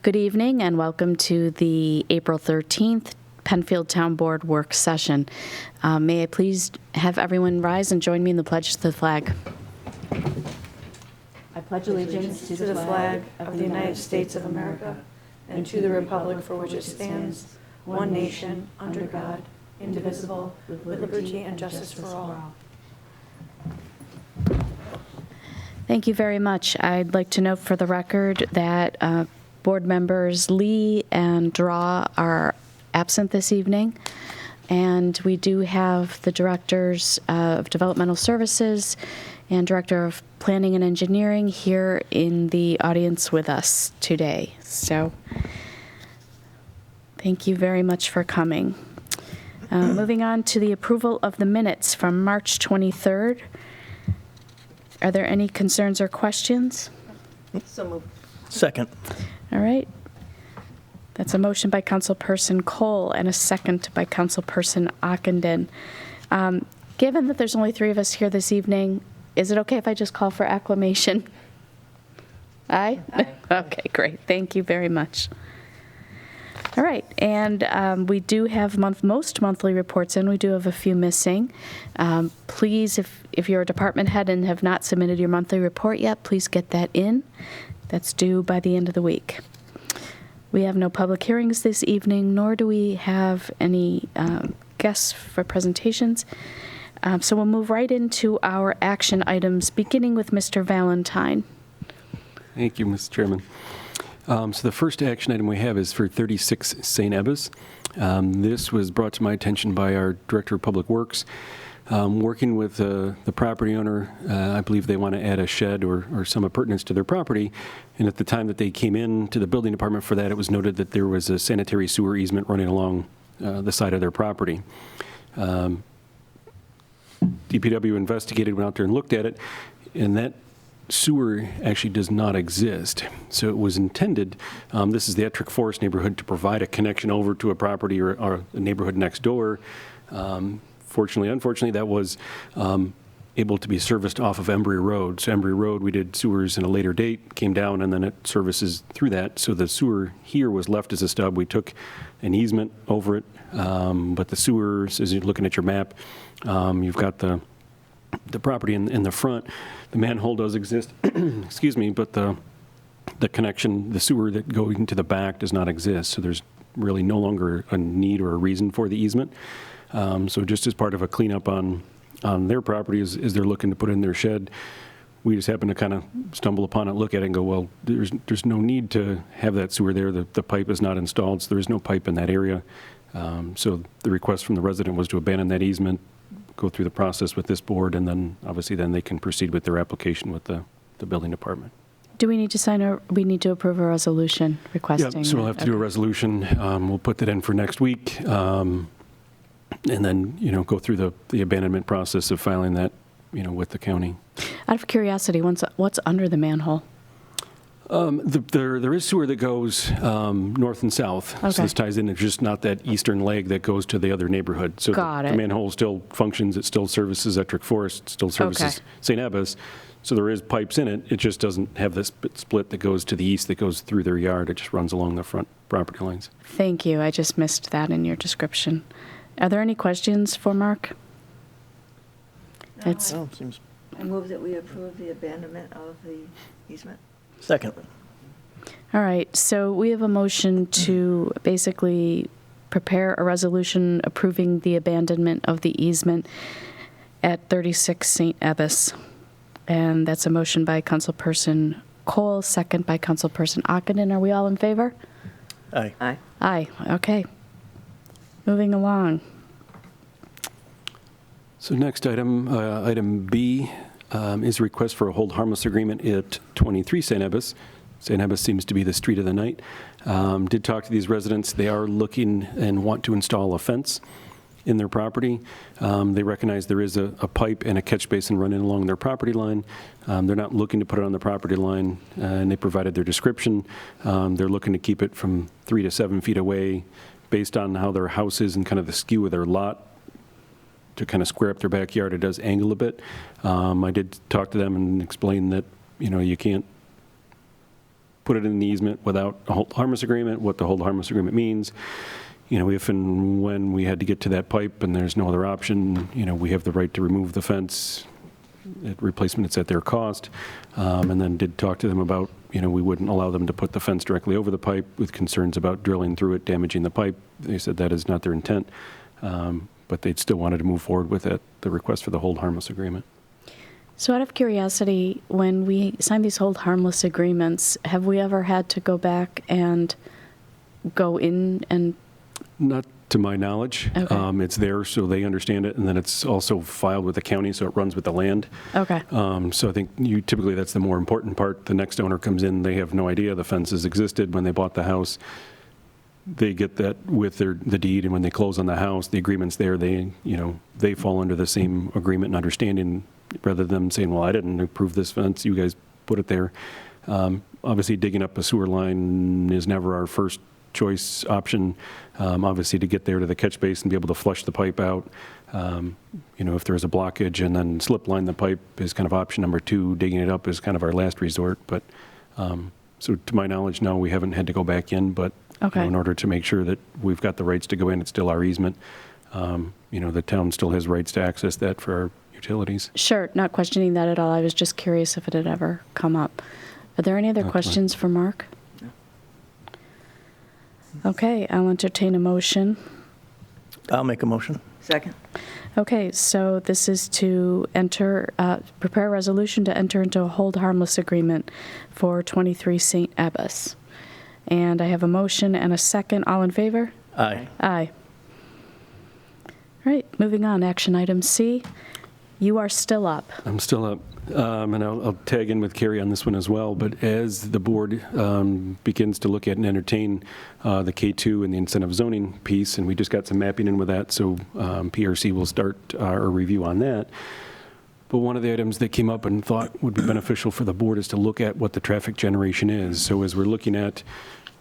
Good evening and welcome to the April 13th Penfield Town Board work session. May I please have everyone rise and join me in the pledge to the flag. I pledge allegiance to the flag of the United States of America and to the republic for which it stands, one nation, under God, indivisible, with liberty and justice for all. Thank you very much. I'd like to note for the record that board members Lee and Draw are absent this evening, and we do have the directors of developmental services and director of planning and engineering here in the audience with us today. So thank you very much for coming. Moving on to the approval of the minutes from March 23rd. Are there any concerns or questions? So moved. Second. All right. That's a motion by Councilperson Kohl and a second by Councilperson Ockenden. Given that there's only 3 of us here this evening, is it okay if I just call for acclamation? Aye? Aye. Okay, great. Thank you very much. All right, and we do have most monthly reports in. We do have a few missing. Please, if you're a department head and have not submitted your monthly report yet, please get that in. That's due by the end of the week. We have no public hearings this evening, nor do we have any guests for presentations. So we'll move right into our action items, beginning with Mr. Valentine. Thank you, Mr. Chairman. So the first action item we have is for 36 Saint Ebbas. This was brought to my attention by our Director of Public Works. Working with the property owner, I believe they want to add a shed or some appurtenance to their property. And at the time that they came in to the building department for that, it was noted that there was a sanitary sewer easement running along the side of their property. DPW investigated, went out there and looked at it, and that sewer actually does not exist. So it was intended, this is the Ettrick Forest neighborhood, to provide a connection over to a property or a neighborhood next door. Unfortunately, that was able to be serviced off of Embry Road. So Embry Road, we did sewers in a later date, came down, and then it services through that. So the sewer here was left as a stub. We took an easement over it, but the sewers, as you're looking at your map, you've got the property in the front. The manhole does exist, excuse me, but the connection, the sewer that going to the back does not exist. So there's really no longer a need or a reason for the easement. So just as part of a cleanup on their property as they're looking to put in their shed, we just happen to kind of stumble upon it, look at it and go, well, there's no need to have that sewer there. The pipe is not installed, so there is no pipe in that area. So the request from the resident was to abandon that easement, go through the process with this board, and then obviously then they can proceed with their application with the building department. Do we need to we need to approve a resolution requesting? Yeah, so we'll have to do a resolution. We'll put that in for next week. And then, go through the abandonment process of filing that, with the county. Out of curiosity, what's under the manhole? There is sewer that goes north and south. Okay. So this ties in. It's just not that eastern leg that goes to the other neighborhood. So the manhole still functions. It still services Ettrick Forest. Still services Saint Ebbas. So there is pipes in it. It just doesn't have this split that goes to the east that goes through their yard. It just runs along the front property lines. Thank you. I just missed that in your description. Are there any questions for Mark? No, I move that we approve the abandonment of the easement. Second. All right, so we have a motion to basically prepare a resolution approving the abandonment of the easement at 36 Saint Ebbas. And that's a motion by Councilperson Kohl, second by Councilperson Ockenden. Are we all in favor? Aye. Aye. Aye, okay. Moving along. So next item, item B, is a request for a hold harmless agreement at 23 Saint Ebbas. Saint Ebbas seems to be the street of the night. Did talk to these residents. They are looking and want to install a fence in their property. They recognize there is a pipe and a catch basin running along their property line. They're not looking to put it on the property line, and they provided their description. They're looking to keep it from 3 to 7 feet away based on how their house is and kind of the skew of their lot. To kind of square up their backyard, it does angle a bit. I did talk to them and explain that, you can't put it in the easement without a hold harmless agreement, what the hold harmless agreement means. If and when we had to get to that pipe and there's no other option, we have the right to remove the fence. Replacement, it's at their cost. And then did talk to them about, we wouldn't allow them to put the fence directly over the pipe with concerns about drilling through it, damaging the pipe. They said that is not their intent. But they'd still wanted to move forward with it, the request for the hold harmless agreement. So out of curiosity, when we sign these hold harmless agreements, have we ever had to go back and go in and... Not to my knowledge. Okay. It's there so they understand it, and then it's also filed with the county, so it runs with the land. Okay. So I think typically that's the more important part. The next owner comes in, they have no idea the fences existed when they bought the house. They get that with the deed, and when they close on the house, the agreement's there. They fall under the same agreement and understanding, rather than saying, well, I didn't approve this fence, you guys put it there. Obviously, digging up a sewer line is never our first choice option. Obviously, to get there to the catch basin and be able to flush the pipe out. If there's a blockage, and then slip line the pipe is kind of option number 2. Digging it up is kind of our last resort. But so to my knowledge, no, we haven't had to go back in. But Okay. in order to make sure that we've got the rights to go in, it's still our easement. The town still has rights to access that for our utilities. Sure, not questioning that at all. I was just curious if it had ever come up. Are there any other Not questions for Mark? Okay, I'll entertain a motion. I'll make a motion. Second? Okay, so this is to prepare a resolution to enter into a hold harmless agreement for 23 Saint Ebbas. And I have a motion and a second. All in favor? Aye. Aye. All right, moving on. Action item C. You are still up. I'm still up, and I'll tag in with Carrie on this one as well. But as the board begins to look at and entertain the K2 and the incentive zoning piece, and we just got some mapping in with that, so PRC will start our review on that. But one of the items that came up and thought would be beneficial for the board is to look at what the traffic generation is. So as we're looking at,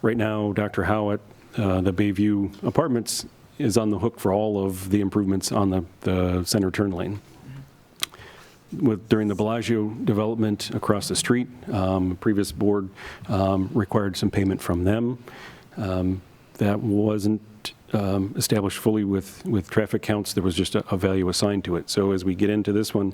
right now, Dr. Howitt, the Bayview Apartments, is on the hook for all of the improvements on the center turn lane. During the Bellagio development across the street, previous board required some payment from them. That wasn't established fully with traffic counts. There was just a value assigned to it. So as we get into this one,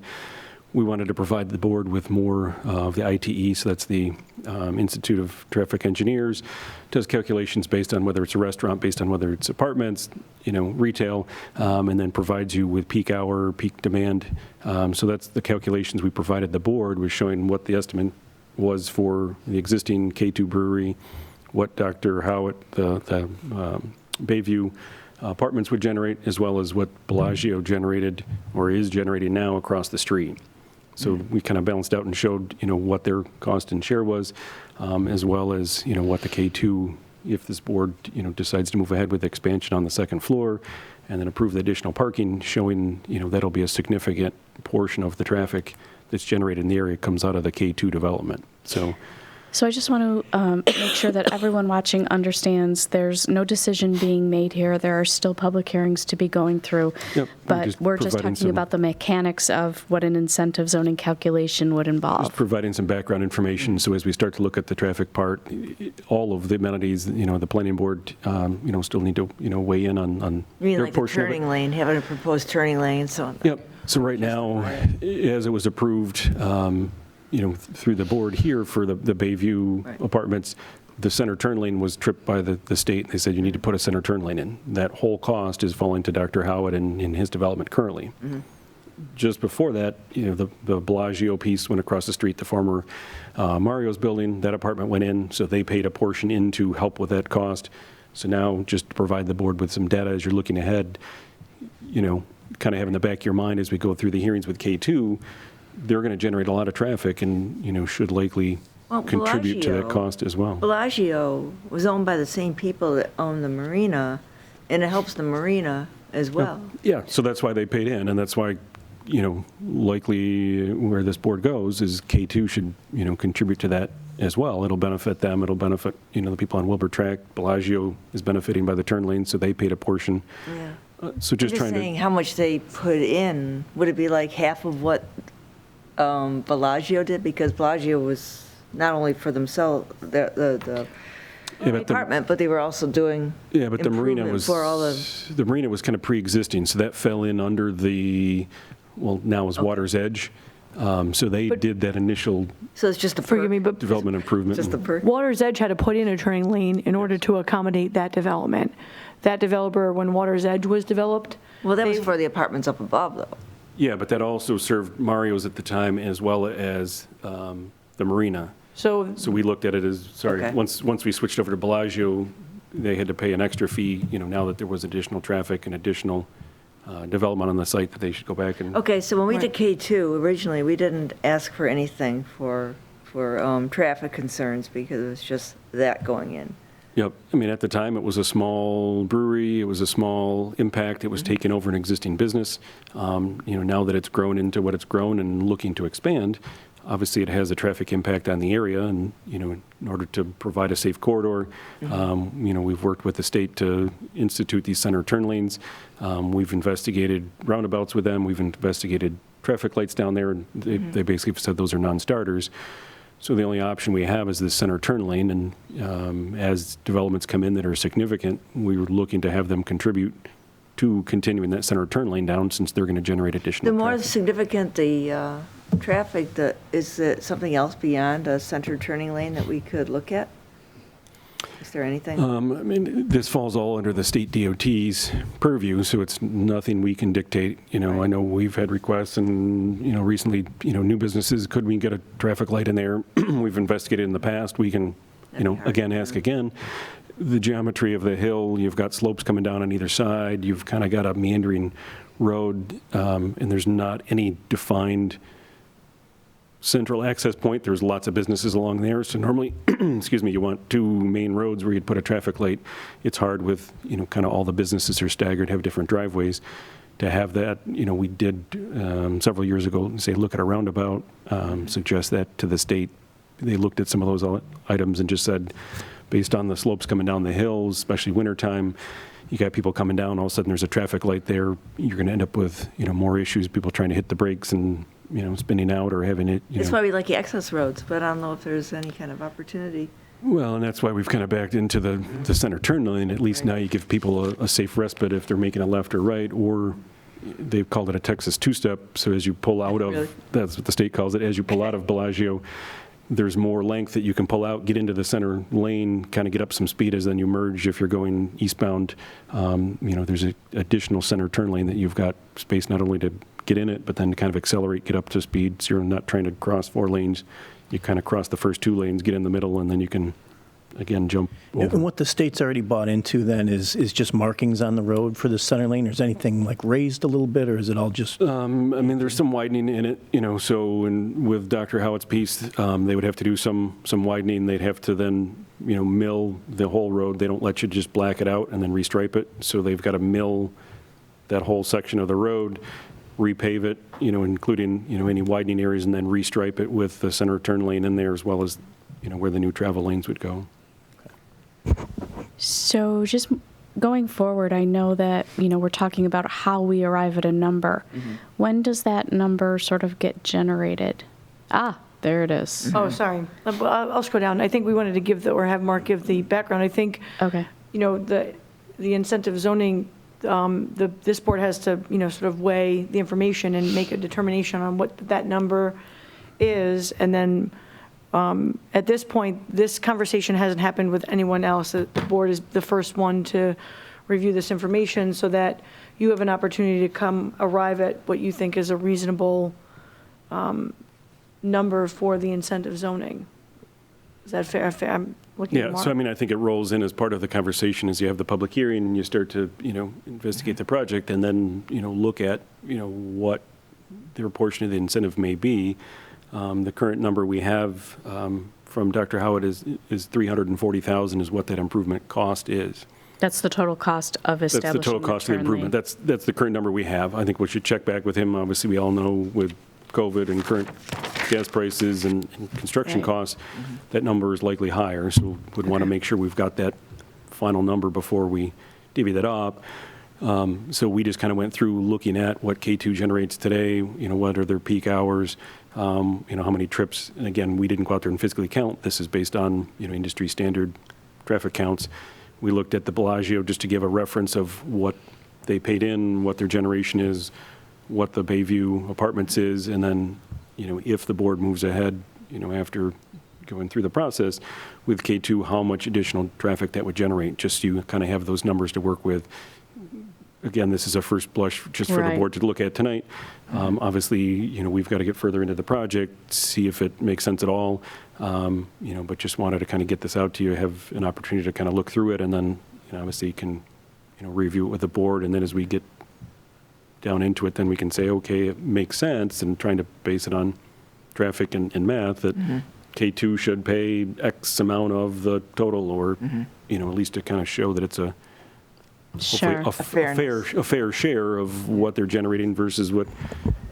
we wanted to provide the board with more of the ITE, so that's the Institute of Traffic Engineers, does calculations based on whether it's a restaurant, based on whether it's apartments, retail, and then provides you with peak hour, peak demand. So that's the calculations we provided the board, was showing what the estimate was for the existing K2 brewery, what Dr. Howitt, the Bayview Apartments would generate, as well as what Bellagio generated or is generating now across the street. So we kind of balanced out and showed, what their cost and share was, as well as, what the K2, if this board, decides to move ahead with expansion on the second floor and then approve the additional parking, showing, that'll be a significant portion of the traffic that's generated in the area comes out of the K2 development. So I just want to make sure that everyone watching understands there's no decision being made here. There are still public hearings to be going through. Yep, but we're just talking about the mechanics of what an incentive zoning calculation would involve. Just providing some background information, so as we start to look at the traffic part, all of the amenities, the planning board, still need to, weigh in on You mean their like a portion of it. turning lane, having a proposed turning lane, so. Yep. So right now, as it was approved, through the board here for the Bayview Right. Apartments, the center turn lane was tripped by the state. They said you need to put a center turn lane in. That whole cost is falling to Dr. Howitt in his development currently. Mm-hmm. Just before that, the Bellagio piece went across the street, the former Mario's building, that apartment went in, so they paid a portion in to help with that cost. So now, just to provide the board with some data as you're looking ahead, kind of have in the back of your mind as we go through the hearings with K2, they're going to generate a lot of traffic and, should likely contribute to that cost as well. Bellagio was owned by the same people that own the marina, and it helps the marina as well. Yeah, so that's why they paid in, and that's why, likely where this board goes is K2 should, contribute to that as well. It'll benefit them, it'll benefit, the people on Wilbur Track. Bellagio is benefiting by the turn lane, so they paid a portion. Yeah. So just I'm trying saying to, how much they put in. Would it be like half of what Bellagio did? Because Bellagio was not only for themselves, the Yeah, but department, but they were also doing Yeah, but the marina improvement was, for all the marina was kind of pre-existing, so that fell in under the, well, now is Water's Edge. So they did that initial So it's just a Forgive me, perk, but development improvement. just the perk? Water's Edge had to put in a turning lane in order to accommodate that development. That developer, when Water's Edge was developed, Well, that was for the apartments up above, though. Yeah, but that also served Mario's at the time as well as the marina. so So we looked at it as, sorry, Okay. once we switched over to Bellagio, they had to pay an extra fee, now that there was additional traffic and additional development on the site, that they should go back and. Okay, so when we did K2, originally, we didn't ask for anything for traffic concerns because it was just that going in. Yep. I mean, at the time, it was a small brewery, it was a small impact, it was taking over an existing business. Now that it's grown into what it's grown and looking to expand, obviously it has a traffic impact on the area, and, in order to provide a safe corridor, we've worked with the state to institute these center turn lanes. We've investigated roundabouts with them, we've investigated traffic lights down there, and they basically said those are non-starters. So the only option we have is this center turn lane, and as developments come in that are significant, we were looking to have them contribute to continuing that center turn lane down, since they're going to generate additional The more traffic. significant the traffic, is it something else beyond a center turning lane that we could look at? Is there anything? I mean, this falls all under the state DOT's purview, so it's nothing we can dictate. I know we've had requests, and, recently, new businesses, could we get a traffic light in there? We've investigated in the past. We can, That'd be hard again, to ask do. again. The geometry of the hill, you've got slopes coming down on either side. You've kind of got a meandering road, and there's not any defined central access point. There's lots of businesses along there. So normally, excuse me, you want two main roads where you'd put a traffic light. It's hard with, kind of all the businesses are staggered, have different driveways. To have that, we did several years ago, say, look at a roundabout, suggest that to the state. They looked at some of those items and just said, based on the slopes coming down the hills, especially wintertime, you got people coming down, all of a sudden there's a traffic light there, you're going to end up with, more issues, people trying to hit the brakes and, spinning out or having it, That's why we like the access roads, but I don't know if there's any kind of opportunity. Well, and that's why we've kind of backed into the center turn lane. At least now you give people a safe respite if they're making a left or right, or they've called it a Texas two-step, so as you pull out of, Really? that's what the state calls it, as you pull out of Bellagio, there's more length that you can pull out, get into the center lane, kind of get up some speed as then you merge if you're going eastbound. There's an additional center turn lane that you've got space not only to get in it, but then kind of accelerate, get up to speed, so you're not trying to cross 4 lanes. You kind of cross the first 2 lanes, get in the middle, and then you can, again, jump over. And what the state's already bought into then is just markings on the road for the center lane? Or is anything like raised a little bit, or is it all just? I mean, there's some widening in it, so with Dr. Howitt's piece, they would have to do some widening. They'd have to then, mill the whole road. They don't let you just black it out and then restripe it. So they've got to mill that whole section of the road, repave it, including, any widening areas, and then restripe it with the center turn lane in there, as well as, where the new travel lanes would go. So just going forward, I know that, we're talking about how we arrive at a number. When does that number sort of get generated? Ah, there it is. Oh, sorry. I'll scroll down. I think we wanted to give or have Mark give the background. I think, Okay. the incentive zoning, this board has to, sort of weigh the information and make a determination on what that number is. And then at this point, this conversation hasn't happened with anyone else. The board is the first one to review this information so that you have an opportunity to arrive at what you think is a reasonable number for the incentive zoning. Is that fair? I'm looking at Yeah, Mark. so I mean, I think it rolls in as part of the conversation as you have the public hearing and you start to, investigate the project and then, look at, what their portion of the incentive may be. The current number we have from Dr. Howitt is $340,000 is what that improvement cost is. That's the total cost of That's establishing the total cost of the turn improvement. lane. That's the current number we have. I think we should check back with him. Obviously, we all know with COVID and current gas prices and construction Right. costs, that number is likely higher. So would want to make sure we've got that final number before we divvy that up. So we just kind of went through looking at what K2 generates today, what are their peak hours, how many trips. And again, we didn't go out there and physically count. This is based on, industry standard traffic counts. We looked at the Bellagio just to give a reference of what they paid in, what their generation is, what the Bayview Apartments is, and then, if the board moves ahead, after going through the process with K2, how much additional traffic that would generate, just so you kind of have those numbers to work with. Again, this is a first blush just for the Right. board to look at tonight. Obviously, we've got to get further into the project, see if it makes sense at all. But just wanted to kind of get this out to you, have an opportunity to kind of look through it, and then, obviously you can, review it with the board, and then as we get down into it, then we can say, okay, it makes sense, and trying to base it on traffic and math, that K2 should pay X amount of the total, or, at least to kind of show that it's a Sure. hopefully a fair share of what they're generating versus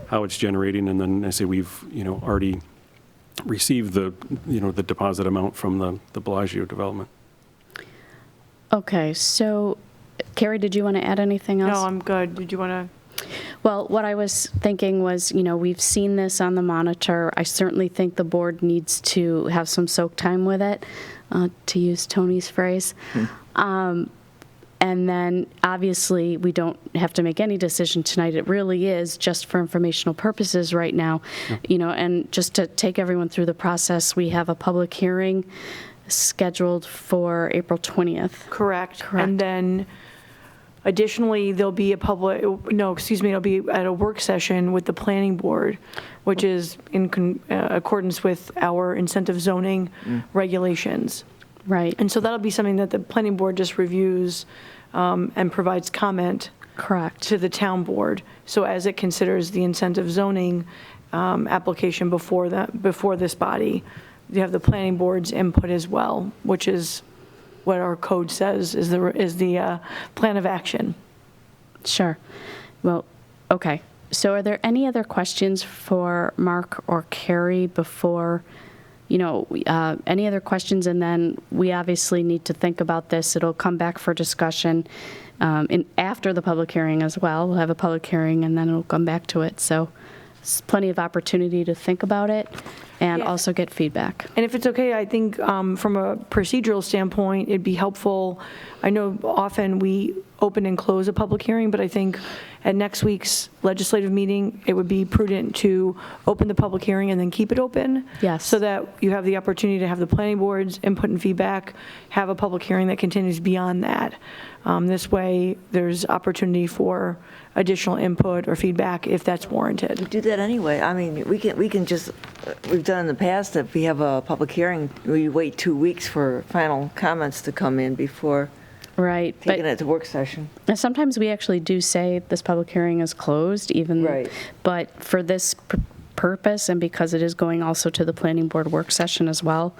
how it's generating. And then I say we've, already received the deposit amount from the Bellagio development. Okay, so Carrie, did you want to add anything else? No, I'm good. Did you want to? Well, what I was thinking was, we've seen this on the monitor. I certainly think the board needs to have some soak time with it, to use Tony's phrase. And then, obviously, we don't have to make any decision tonight. It really is just for informational purposes right now. And just to take everyone through the process, we have a public hearing scheduled for April 20th. Correct. Correct. And then additionally, it'll be at a work session with the planning board, which is in accordance with our incentive zoning regulations. Right. And so that'll be something that the planning board just reviews and provides comment Correct. to the town board. So as it considers the incentive zoning application before this body, you have the planning board's input as well, which is what our code says is the plan of action. Sure. Well, okay. So are there any other questions for Mark or Carrie before, any other questions? And then we obviously need to think about this. It'll come back for discussion after the public hearing as well. We'll have a public hearing and then it'll come back to it. So it's plenty of opportunity to think about it and Yeah. also get feedback. And if it's okay, I think from a procedural standpoint, it'd be helpful. I know often we open and close a public hearing, but I think at next week's legislative meeting, it would be prudent to open the public hearing and then keep it open. Yes. So that you have the opportunity to have the planning board's input and feedback, have a public hearing that continues beyond that. This way, there's opportunity for additional input or feedback if that's warranted. We do that anyway. I mean, we can just, we've done in the past, if we have a public hearing, we wait 2 weeks for final comments to come in before Right. taking it to work session. And sometimes we actually do say this public hearing is closed, even. Right. But for this purpose, and because it is going also to the planning board work session as well,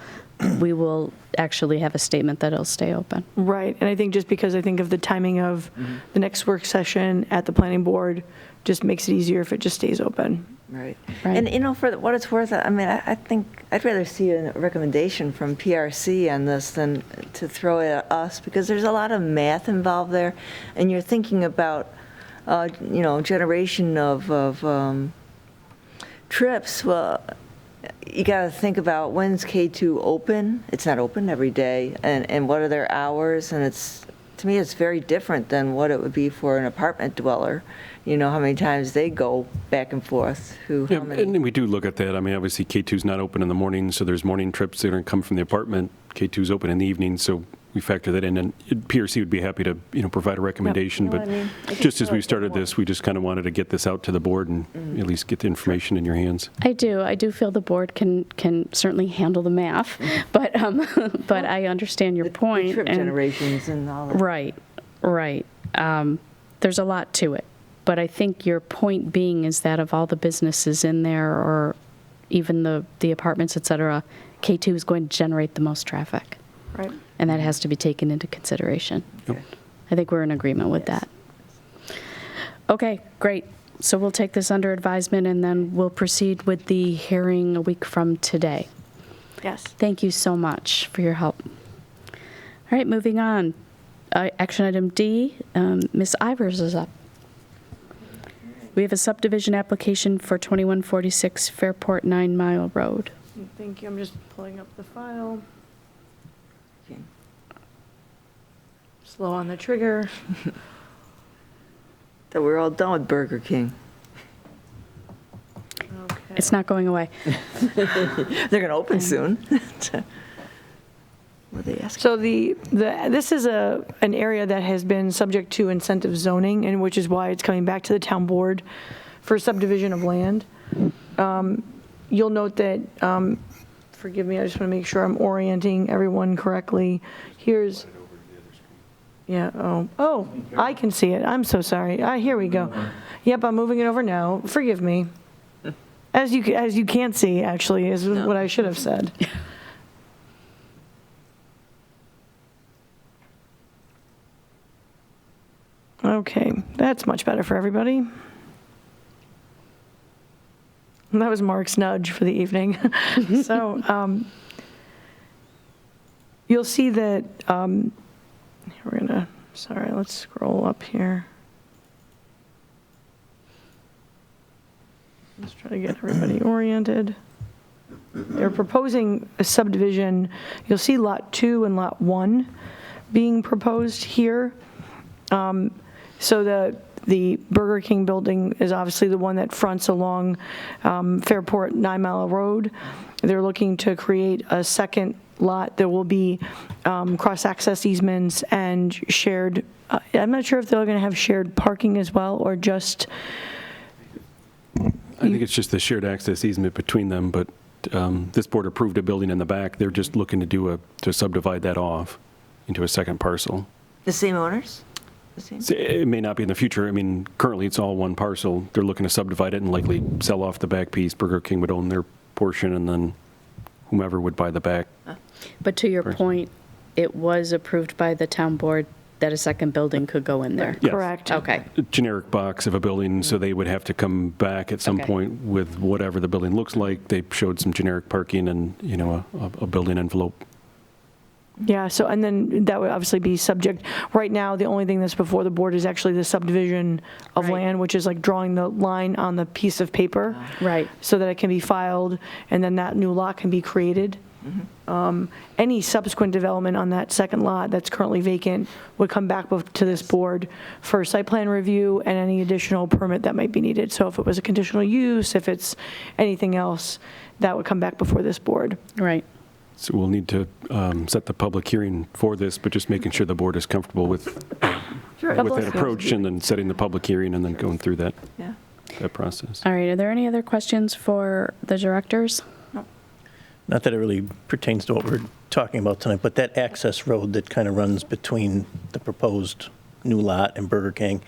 we will actually have a statement that it'll stay open. Right, and I think just because I think of the timing of the next work session at the planning board, just makes it easier if it just stays open. Right. Right. And, for what it's worth, I mean, I think I'd rather see a recommendation from PRC on this than to throw it at us, because there's a lot of math involved there, and you're thinking about, generation of trips. Well, you got to think about when's K2 open. It's not open every day, and what are their hours, and to me, it's very different than what it would be for an apartment dweller. How many times they go back and forth. Yeah, and we do look at that. I mean, obviously, K2's not open in the morning, so there's morning trips that are going to come from the apartment. K2's open in the evening, so we factor that in. And PRC would be happy to, provide a recommendation. You know But what I mean? I just think as we so, started more. this, we just kind of wanted to get this out to the board and at least get the information in your hands. I do feel the board can certainly handle the math, but I understand your point. The trip and- generations and all that. Right. There's a lot to it. But I think your point being is that of all the businesses in there, or even the apartments, et cetera, K2 is going to generate the most traffic. Right. And that has to be taken into consideration. Okay. I think we're in agreement with Yes. that. Okay, great. So we'll take this under advisement, and then we'll proceed with the hearing a week from today. Yes. Thank you so much for your help. All right, moving on. Action item D, Ms. Ivers is up. We have a subdivision application for 2146 Fairport 9 Mile Road. Thank you. I'm just pulling up the file. Okay. Slow on the trigger. That we're all done with Burger King. Okay. It's not going away. They're going to open soon. What are they asking? So this is an area that has been subject to incentive zoning, and which is why it's coming back to the town board for subdivision of land. You'll note that, forgive me, I just want to make sure I'm orienting everyone correctly. Here's, yeah, oh, I can see it. I'm so sorry. Here we go. Yep, I'm moving it over now. Forgive me. As you can't see, actually, is what I should have said. Okay, that's much better for everybody. And that was Mark's nudge for the evening. So you'll see that, let's scroll up here. Let's try to get everybody oriented. They're proposing a subdivision. You'll see Lot 2 and Lot 1 being proposed here. So the Burger King building is obviously the one that fronts along Fairport 9 Mile Road. They're looking to create a second lot. There will be cross-access easements and shared, I'm not sure if they're going to have shared parking as well, or just... I think it's just the shared access easement between them, but this board approved a building in the back. They're just looking to subdivide that off into a second parcel. The same owners? The same? So it may not be in the future. I mean, currently it's all one parcel. They're looking to subdivide it and likely sell off the back piece. Burger King would own their portion, and then whomever would buy the back. But to your point, it was approved by the town board that a second building could go in there. Yes. Correct. Okay. A generic box of a building, so they would have to come back at some Okay. point with whatever the building looks like. They showed some generic parking and, a building envelope. Yeah, so, and then that would obviously be subject, right now, the only thing that's before the board is actually the subdivision of Right. land, which is like drawing the line on the piece of paper. Right. So that it can be filed, and then that new lot can be created. Any subsequent development on that second lot that's currently vacant would come back to this board for site plan review and any additional permit that might be needed. So if it was a conditional use, if it's anything else, that would come back before this board. Right. So we'll need to set the public hearing for this, but just making sure the board is comfortable with that approach, and then setting the public hearing and then going through that process. All right. Are there any other questions for the directors? Not that it really pertains to what we're talking about tonight, but that access road that kind of runs between the proposed new lot and Burger King,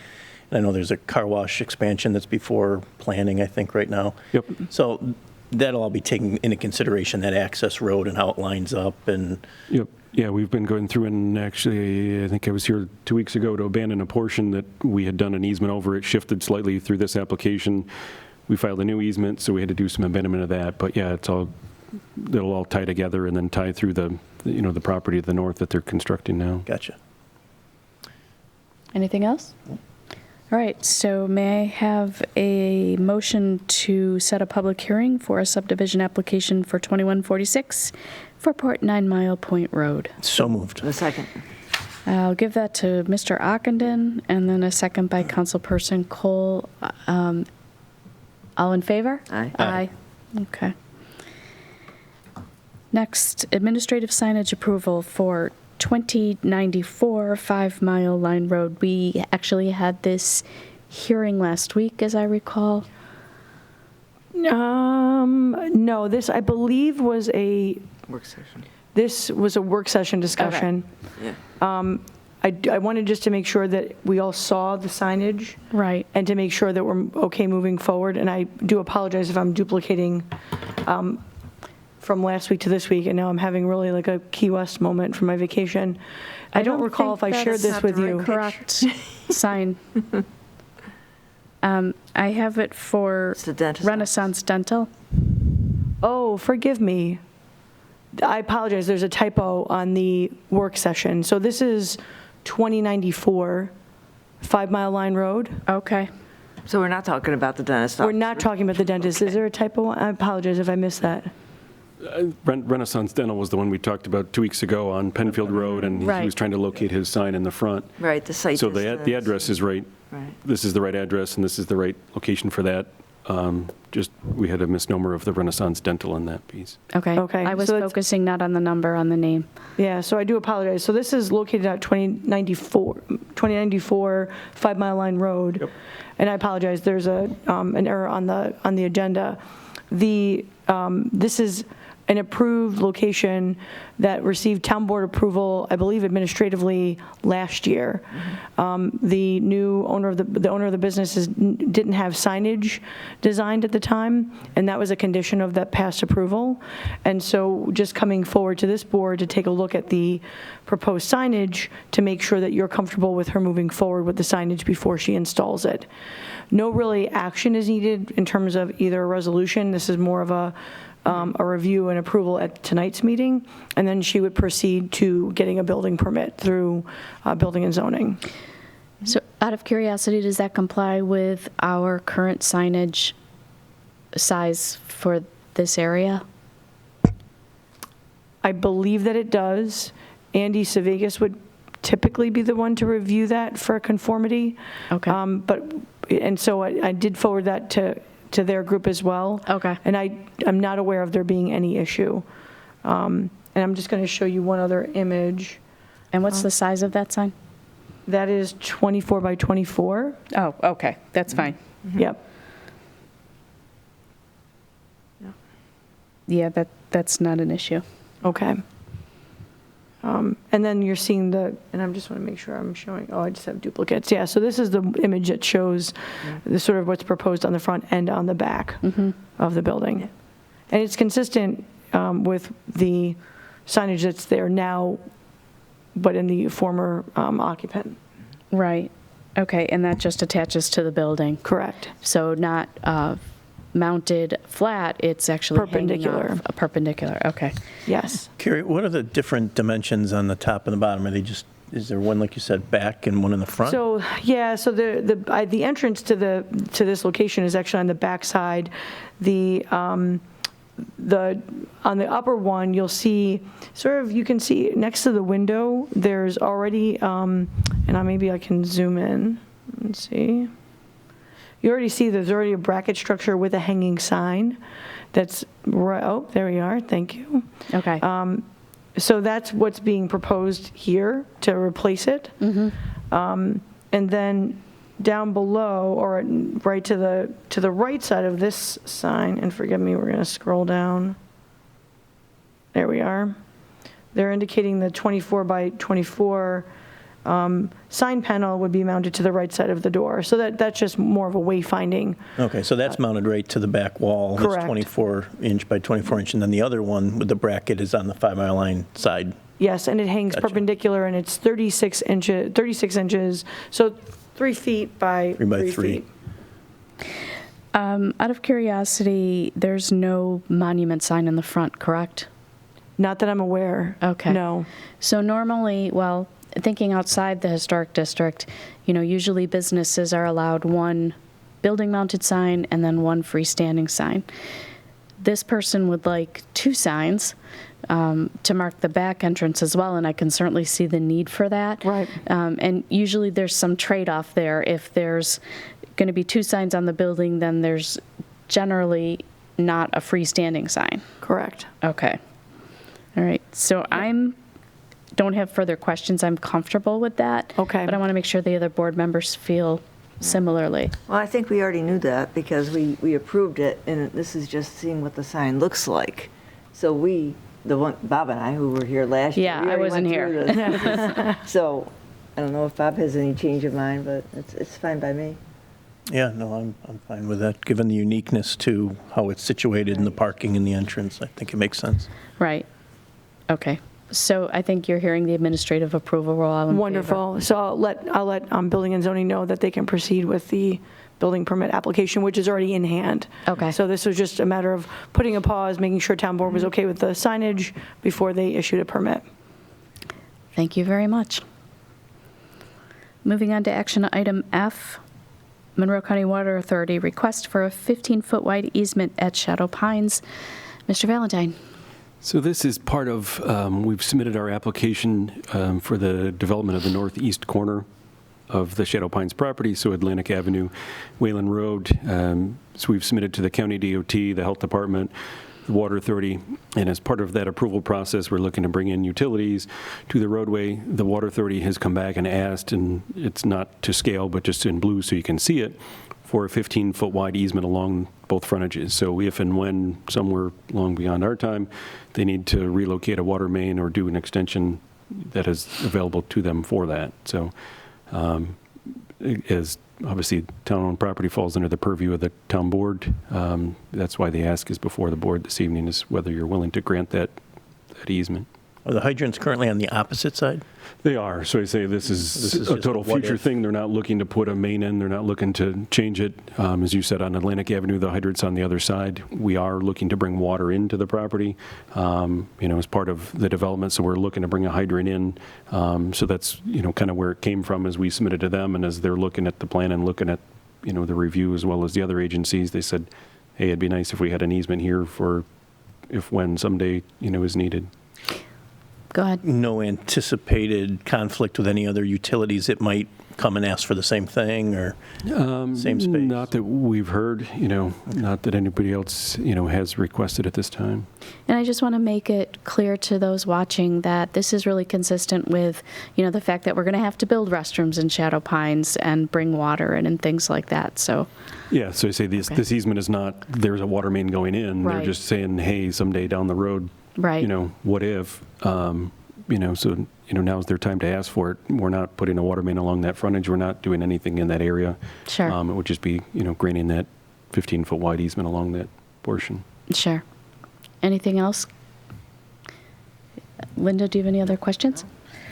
and I know there's a car wash expansion that's before planning, I think, right now. Yep. So that'll all be taken into consideration, that access road and how it lines up, and Yep. Yeah, we've been going through, and actually, I think I was here 2 weeks ago to abandon a portion that we had done an easement over. It shifted slightly through this application. We filed a new easement, so we had to do some abandonment of that. But yeah, it'll all tie together and then tie through the property to the north that they're constructing now. gotcha. Anything else? All right. So may I have a motion to set a public hearing for a subdivision application for 2146 Fairport 9 Mile Point Road? So moved. A second. I'll give that to Mr. Ockenden, and then a second by Councilperson Kohl. All in favor? Aye. Aye. Okay. Next, administrative signage approval for 2094 5 Mile Line Road. We actually had this hearing last week, as I recall. No, this, I believe, was a Work session. work session discussion. Yeah. I wanted just to make sure that we all saw the signage. Right. And to make sure that we're okay moving forward. And I do apologize if I'm duplicating from last week to this week, and now I'm having really like a Key West moment from my vacation. I don't recall if I shared this with you. Correct sign. I have it for It's the dentist Renaissance Dental. Oh, forgive me. I apologize. There's a typo on the work session. So this is 2094 5 Mile Line Road. Okay. So we're not talking about the dentist We're office. not talking about the dentist. Is there a typo? I apologize if I missed that. Renaissance Dental was the one we talked about 2 weeks ago on Penfield Road, and he Right. was trying to locate his sign in the front. Right, the site So the distance. address is right. Right. This is the right address, and this is the right location for that. Just, we had a misnomer of the Renaissance Dental in that piece. Okay. Okay, I was so that's- focusing not on the number, on the name. Yeah, so I do apologize. So this is located at 2094 5 Mile Line Road. Yep. And I apologize, there's an error on the agenda. This is an approved location that received town board approval, I believe administratively, last year. The new owner of the business didn't have signage designed at the time, and that was a condition of that past approval. And so just coming forward to this board to take a look at the proposed signage to make sure that you're comfortable with her moving forward with the signage before she installs it. No really action is needed in terms of either a resolution. This is more of a review and approval at tonight's meeting, and then she would proceed to getting a building permit through Building and Zoning. So out of curiosity, does that comply with our current signage size for this area? I believe that it does. Andy Sevegas would typically be the one to review that for conformity. Okay. And so I did forward that to their group as well. Okay. And I'm not aware of there being any issue. And I'm just going to show you one other image. And what's the size of that sign? That is 24 by 24. Oh, okay, that's fine. Yep. Yeah, that's not an issue. Okay. And then you're seeing and I just want to make sure I'm showing, I just have duplicates. Yeah, so this is the image that shows the sort of what's proposed on the front and on the back of the building. And it's consistent with the signage that's there now, but in the former occupant. Right. Okay, and that just attaches to the building. Correct. So not mounted flat, it's actually Perpendicular. hanging off, perpendicular, okay. Yes. Carrie, what are the different dimensions on the top and the bottom? Are they just, is there one, like you said, back and one in the front? So, yeah, so the entrance to this location is actually on the back side. On the upper one, you'll see, sort of, you can see next to the window, there's already, and maybe I can zoom in and see. You already see there's already a bracket structure with a hanging sign that's, oh, there we are, thank you. Okay. So that's what's being proposed here to replace it. And then down below, or right to the right side of this sign, and forgive me, we're going to scroll down. There we are. They're indicating the 24 by 24 sign panel would be mounted to the right side of the door. So that's just more of a wayfinding. Okay, so that's mounted right to the back wall. Correct. It's 24 inch by 24 inch, and then the other one with the bracket is on the 5 Mile Line side. Yes, and it hangs Gotcha. perpendicular, and it's 36 inches, so 3 feet by 3 by 3 3. feet. Out of curiosity, there's no monument sign in the front, correct? Not that I'm aware. Okay. No. So normally, well, thinking outside the historic district, usually businesses are allowed one building-mounted sign and then one freestanding sign. This person would like 2 signs to mark the back entrance as well, and I can certainly see the need for that. Right. And usually there's some trade-off there. If there's going to be 2 signs on the building, then there's generally not a freestanding sign. Correct. Okay. All right. So don't have further questions. I'm comfortable with that. Okay. But I want to make sure the other board members feel similarly. Well, I think we already knew that because we approved it, and this is just seeing what the sign looks like. So Bob and I, who were here last year. Yeah, we I already wasn't went here. through this. So I don't know if Bob has any change of mind, but it's fine by me. Yeah, no, I'm fine with that. Given the uniqueness to how it's situated in the parking and the entrance, I think it makes sense. Right. Okay. So I think you're hearing the administrative approval. We're all in favor. Wonderful. So I'll let Building and Zoning know that they can proceed with the building permit application, which is already in hand. Okay. So this was just a matter of putting a pause, making sure town board was okay with the signage before they issued a permit. Thank you very much. Moving on to action item F, Monroe County Water Authority request for a 15-foot wide easement at Shadow Pines. Mr. Valentine. So this is part of, we've submitted our application for the development of the northeast corner of the Shadow Pines property, so Atlantic Avenue, Wayland Road. So we've submitted to the county DOT, the health department, the water authority, and as part of that approval process, we're looking to bring in utilities to the roadway. The water authority has come back and asked, and it's not to scale, but just in blue so you can see it, for a 15-foot wide easement along both frontages. So if and when, somewhere long beyond our time, they need to relocate a water main or do an extension, that is available to them for that. So as obviously town-owned property falls under the purview of the town board, that's why the ask is before the board this evening, is whether you're willing to grant that easement. Are the hydrants currently on the opposite side? They are. So I say this is is a just total a what future if. thing. They're not looking to put a main in. They're not looking to change it. As you said, on Atlantic Avenue, the hydrant's on the other side. We are looking to bring water into the property, as part of the development. So we're looking to bring a hydrant in. So that's, kind of where it came from as we submitted to them. And as they're looking at the plan and looking at, the review as well as the other agencies, they said, hey, it'd be nice if we had an easement here for when someday, is needed. Go ahead. No anticipated conflict with any other utilities that might come and ask for the same thing or same space? Not that we've heard, not that anybody else, has requested at this time. And I just want to make it clear to those watching that this is really consistent with, the fact that we're going to have to build restrooms in Shadow Pines and bring water in and things like that. So, yeah, so I say this easement is not, there's a water main going in. Right. They're just saying, hey, someday down the road, right. What if, so, now's their time to ask for it. We're not putting a water main along that frontage. We're not doing anything in that area. Sure. It would just be, granting that 15-foot wide easement along that portion. Sure. Anything else? Linda, do you have any other questions?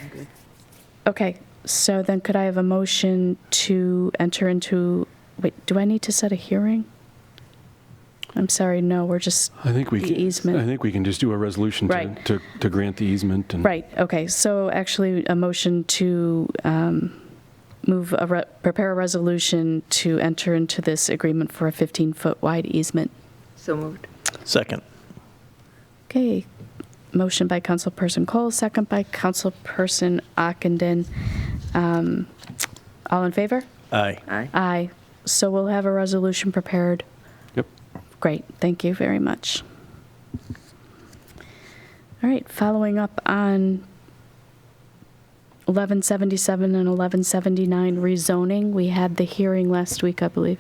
I'm good. Okay, so then could I have a motion to enter into, wait, do I need to set a hearing? I'm sorry, no, we're just, I think we the can. easement. I think we can just do a resolution Right. to grant the easement. And Right, okay, so actually a motion to prepare a resolution to enter into this agreement for a 15-foot wide easement. So moved. Second. Okay, motion by Councilperson Kohl, second by Councilperson Ockenden. All in favor? Aye. Aye. Aye. So we'll have a resolution prepared. Yep. Great, thank you very much. All right, following up on 1177 and 1179 rezoning, we had the hearing last week, I believe.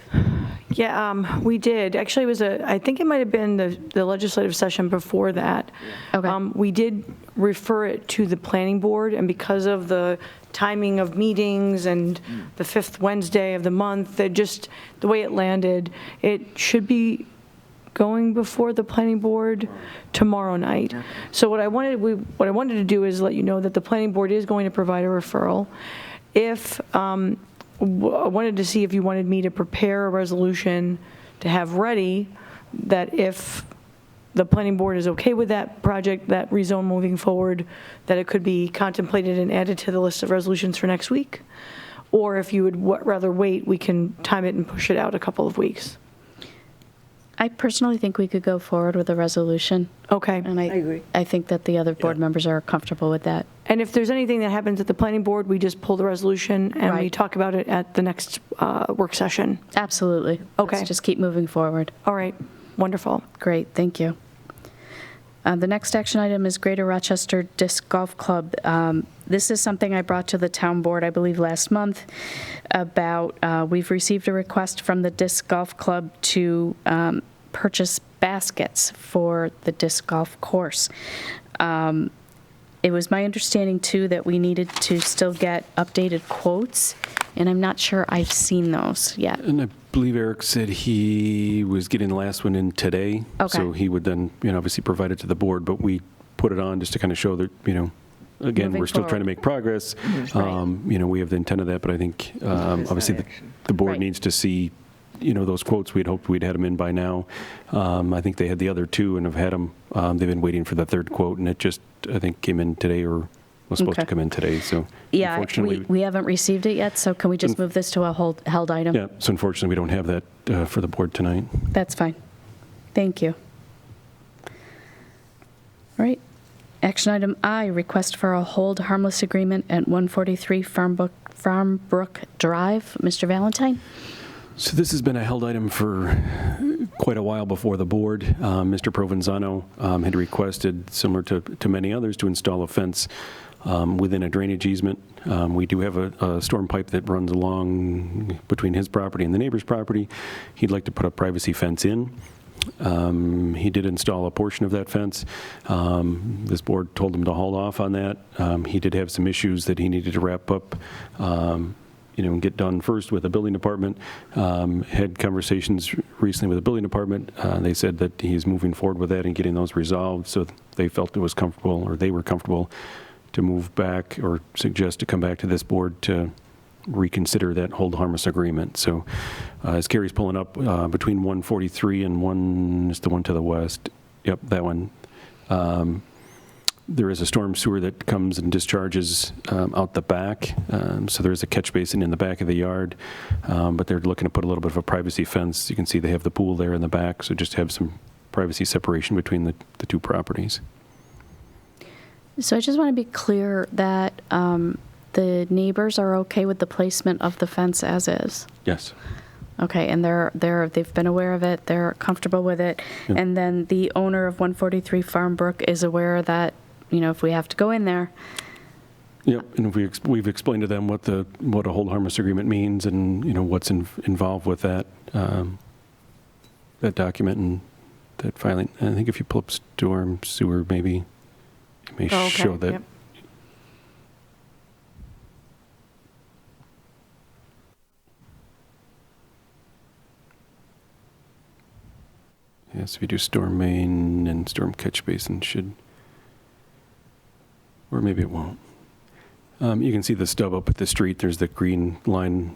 Yeah, we did. Actually, it was I think it might have been the legislative session before that. Okay. We did refer it to the planning board, and because of the timing of meetings and the fifth Wednesday of the month, the way it landed, it should be going before the planning board tomorrow night. So what I wanted to do is let you know that the planning board is going to provide a referral. If I wanted to see if you wanted me to prepare a resolution to have ready, that if the planning board is okay with that project, that rezone moving forward, that it could be contemplated and added to the list of resolutions for next week. Or if you would rather wait, we can time it and push it out a couple of weeks. I personally think we could go forward with a resolution. Okay. And I agree. I think that the other board Yeah. members are comfortable with that. And if there's anything that happens at the planning board, we just pull the resolution and we Right. talk about it at the next work session. Absolutely. Okay. Let's just keep moving forward. All right, wonderful. Great, thank you. The next action item is Greater Rochester Disc Golf Club. This is something I brought to the town board, I believe, last month about, we've received a request from the Disc Golf Club to purchase baskets for the disc golf course. It was my understanding, too, that we needed to still get updated quotes, and I'm not sure I've seen those yet. And I believe Eric said he was getting the last one in today. Okay. So he would then, obviously provide it to the board, but we put it on just to kind of show that, again, Moving we're still trying to forward. make progress. Right. We have the intent of that, but I think, obviously, the board Right. needs to see, those quotes. We'd hoped we'd had them in by now. I think they had the other two and have had them. They've been waiting for the third quote, and it just, I think, came in today or was supposed to Okay. come in today, so Yeah, unfortunately. we haven't received it yet, so can we just move this to a held item? Yeah, so unfortunately, we don't have that for the board tonight. That's fine. Thank you. All right. Action item I, request for a hold harmless agreement at 143 Farmbrook Drive. Mr. Valentine? So this has been a held item for quite a while before the board. Mr. Provenzano had requested, similar to many others, to install a fence within a drainage easement. We do have a storm pipe that runs along between his property and the neighbor's property. He'd like to put a privacy fence in. He did install a portion of that fence. This board told him to hold off on that. He did have some issues that he needed to wrap up, and get done first with the building department. Had conversations recently with the building department. They said that he's moving forward with that and getting those resolved, so they felt it was comfortable, or they were comfortable, to move back or suggest to come back to this board to reconsider that hold harmless agreement. So as Carrie's pulling up, between 143 and is the one to the west. Yep, that one. There is a storm sewer that comes and discharges out the back. So there's a catch basin in the back of the yard, but they're looking to put a little bit of a privacy fence. You can see they have the pool there in the back, so just have some privacy separation between the two properties. So I just want to be clear that the neighbors are okay with the placement of the fence as is. Yes. Okay, and they've been aware of it, they're comfortable with it, Yep. and then the owner of 143 Farmbrook is aware that, if we have to go in there. Yep, and we've explained to them what a hold harmless agreement means, and what's involved with that document and that filing. And I think if you pull up storm sewer, maybe it may show that. Yep. Yeah, so if you do storm main and storm catch basin should, or maybe it won't. You can see the stub up at the street. There's the green line.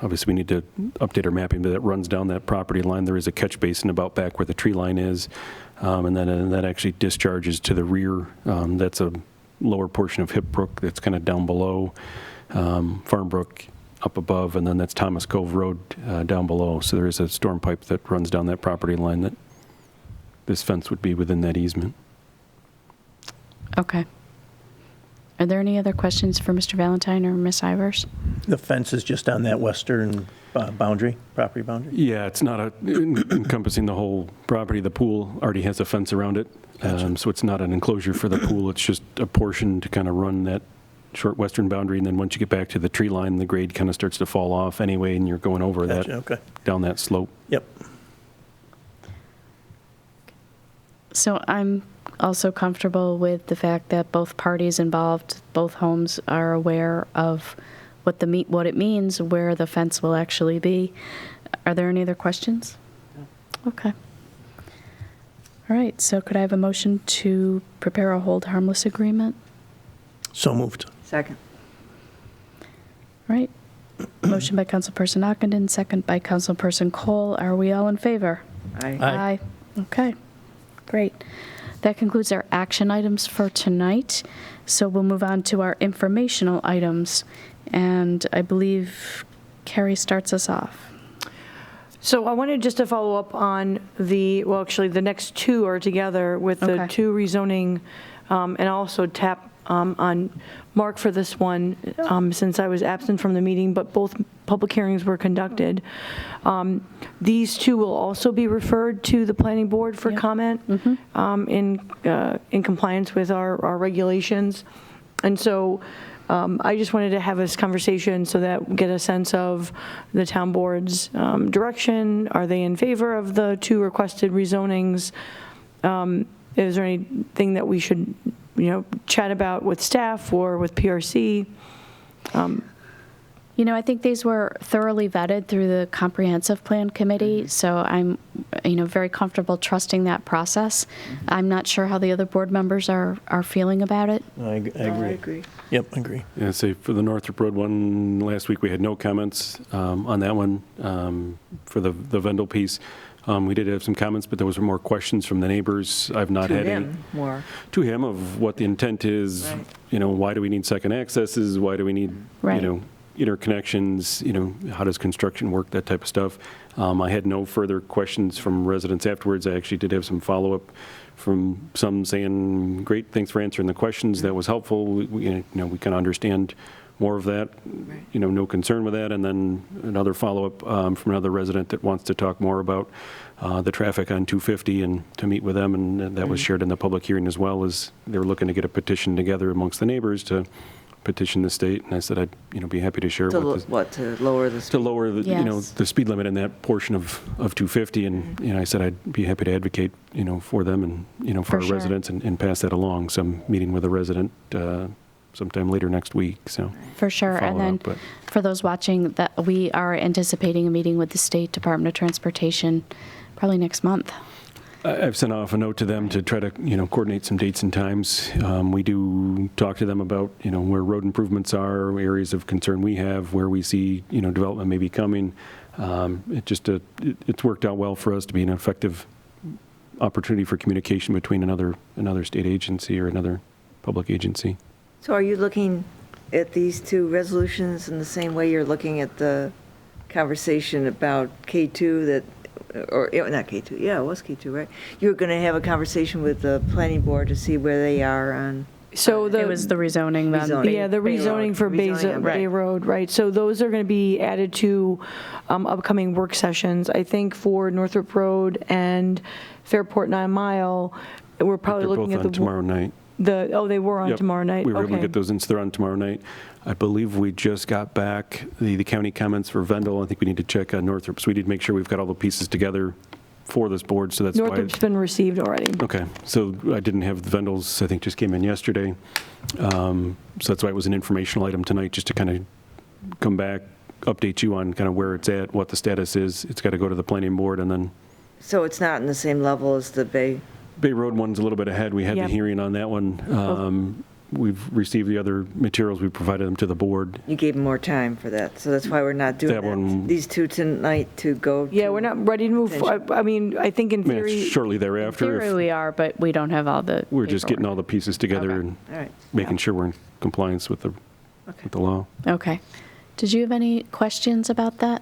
Obviously, we need to update our mapping, but that runs down that property line. There is a catch basin about back where the tree line is, and then that actually discharges to the rear. That's a lower portion of Hip Brook that's kind of down below Farm Brook up above, and then that's Thomas Cove Road down below. So there is a storm pipe that runs down that property line that this fence would be within that easement. Okay. Are there any other questions for Mr. Valentine or Ms. Ivers? The fence is just on that western property boundary? Yeah, it's not encompassing the whole property. The pool already has a fence around it, so it's not an enclosure for the pool. It's just a portion to kind of run that short western boundary, and then once you get back to the tree line, the grade kind of starts to fall off anyway, and you're going over Gotcha, that, okay. down that slope. Yep. So I'm also comfortable with the fact that both parties involved, both homes, are aware of what it means, where the fence will actually be. Are there any other questions? No. Okay. All right, so could I have a motion to prepare a hold harmless agreement? So moved. Second. All right. Motion by Councilperson Ockenden, second by Councilperson Kohl. Are we all in favor? Aye. Aye. Okay, great. That concludes our action items for tonight. So we'll move on to our informational items. And I believe Carrie starts us off. So I wanted just to follow up on actually the next two are together with the Okay. two rezoning, and also tap on Mark for this one, since I was absent from the meeting, but both public hearings were conducted. These two will also be referred to the planning board for Yep. comment in compliance with our regulations. And so I just wanted to have this conversation so that we get a sense of the town board's direction. Are they in favor of the two requested rezonings? Is there anything that we should chat about with staff or with PRC? I think these were thoroughly vetted through the Comprehensive Plan Committee, so I'm, very comfortable trusting that process. I'm not sure how the other board members are feeling about it. I agree. Yep, I agree. Yeah, say for the Northrup Road one, last week we had no comments on that one. For the Vendel piece, We did have some comments, but those were more questions from the neighbors. I've not To had any. him more. To him of what the intent is, Right. why do we need second accesses? Why do we need, Right. interconnections? How does construction work? That type of stuff. I had no further questions from residents afterwards. I actually did have some follow-up from some saying, great, thanks for answering the questions. That was helpful. We kind of understand more of that. No concern with that. And then another follow-up from another resident that wants to talk more about the traffic on 250 and to meet with them. And that was shared in the public hearing as well, as they were looking to get a petition together amongst the neighbors to petition the state. And I said I'd be happy to share it with the, To lower the to speed? lower the, Yes. the speed limit in that portion of 250. And, I said I'd be happy to advocate, for them and, for For our sure. residents and pass that along. So I'm meeting with a resident sometime later next week, so. For sure. follow And then up, but- for those watching, that we are anticipating a meeting with the State Department of Transportation probably next month. I've sent off a note to them to try to, coordinate some dates and times. We do talk to them about, where road improvements are, areas of concern we have, where we see, development may be coming. It's worked out well for us to be an effective opportunity for communication between another state agency or another public agency. So are you looking at these two resolutions in the same way you're looking at the conversation about K2 that, or not K2, yeah, it was K2, right? You were going to have a conversation with the planning board to see where they are on, So It was the rezoning then. Rezoning. Yeah, the Bay rezoning Road. for Rezoning on Bay Road, right. So those are going to be added to upcoming work sessions. I think for Northrup Road and Fairport 9 Mile, we're probably They're looking both at on tomorrow night. They were on Yep. tomorrow night? We were able to Okay. get those in, so they're on tomorrow night. I believe we just got back the county comments for Vendel. I think we need to check on Northrup. So we need to make sure we've got all the pieces together for this board, so that's why. Northrup's been received already. Okay, so I didn't have the Vendels, I think just came in yesterday. So that's why it was an informational item tonight, just to kind of come back, update you on kind of where it's at, what the status is. It's got to go to the planning board, and then so it's not in the same level as the Bay? Bay Road one's a little bit ahead. We had the Yep. hearing on that one. We've received the other materials. We provided them to the board. You gave them more time for that, so that's why we're not doing That one- these two tonight to go Yeah, to- we're not ready to move, I mean, I think in I mean, theory, it's shortly In thereafter. theory, we are, but we don't have all the. We're just getting all the pieces together Okay. and All right. making sure we're in compliance with the law. Okay. Did you have any questions about that?